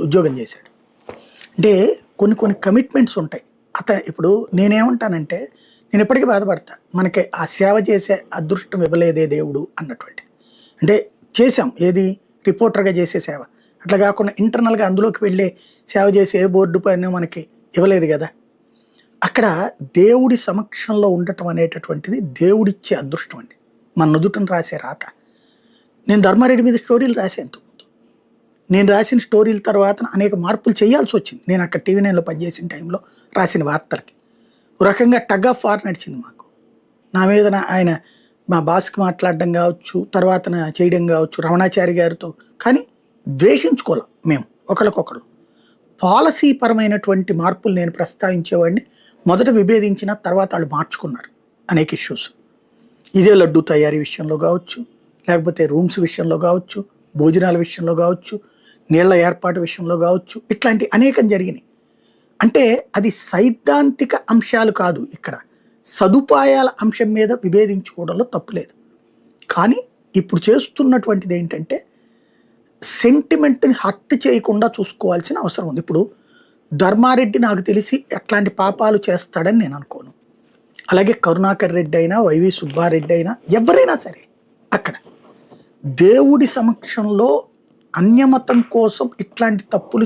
ఉద్యోగం చేశాడు. అంటే కొన్ని కమిట్మెంట్స్ ఉంటాయి. ఇప్పుడు నేనేమంటానంటే, నేను ఎప్పటికీ బాధపడతా, మనకి ఆ సేవ చేసే అదృష్టం ఇవ్వలేదే దేవుడు అన్నటువంటి. అంటే చేసాం, ఏది రిపోర్టర్గా చేసే సేవ, అట్లా కాకుండా ఇంటర్నల్గా అందులోకి వెళ్ళే సేవ చేసే ఏ బోర్డు పైన మనకి ఇవ్వలేదు కదా. అక్కడ దేవుడి సమక్షంలో ఉండటం అనేటటువంటిది దేవుడిచ్చే అదృష్టం అండి, మన నుదుటను రాసే రాత. నేను ధర్మారెడ్డి మీద స్టోరీలు రాసేందుకు నేను రాసిన స్టోరీల తర్వాత అనేక మార్పులు చేయాల్సి వచ్చింది. నేను అక్కడ టీవీ నైన్లో పనిచేసిన టైంలో రాసిన వార్తలకి ఒక రకంగా టగ్ ఆఫ్ వార్ నడిచింది మాకు. నా మీద ఆయన మా బాస్కి మాట్లాడడం కావచ్చు, తర్వాత చేయడం కావచ్చు రమణాచారి గారితో, కానీ ద్వేషించుకోలేం మేము ఒకరికొకరు. పాలసీ పరమైనటువంటి మార్పులు నేను ప్రస్తావించేవాడిని, మొదట విభేదించిన తర్వాత వాళ్ళు మార్చుకున్నారు అనేక ఇష్యూస్. ఇదే లడ్డు తయారీ విషయంలో కావచ్చు, లేకపోతే రూమ్స్ విషయంలో కావచ్చు, భోజనాల విషయంలో కావచ్చు, నీళ్ల ఏర్పాటు విషయంలో కావచ్చు, ఇట్లాంటి అనేకం జరిగినాయి. అంటే అది సైద్ధాంతిక అంశాలు కాదు, ఇక్కడ సదుపాయాల అంశం మీద విభేదించుకోవడంలో తప్పులేదు. కానీ ఇప్పుడు చేస్తున్నటువంటిది ఏంటంటే సెంటిమెంట్ని హర్ట్ చేయకుండా చూసుకోవాల్సిన అవసరం ఉంది. ఇప్పుడు ధర్మారెడ్డి నాకు తెలిసి ఎట్లాంటి పాపాలు చేస్తాడని నేను అనుకోను. అలాగే కరుణాకర్ రెడ్డి అయినా, వైవి సుబ్బారెడ్డి అయినా, ఎవరైనా సరే అక్కడ దేవుడి సమక్షంలో అన్యమతం కోసం ఇట్లాంటి తప్పులు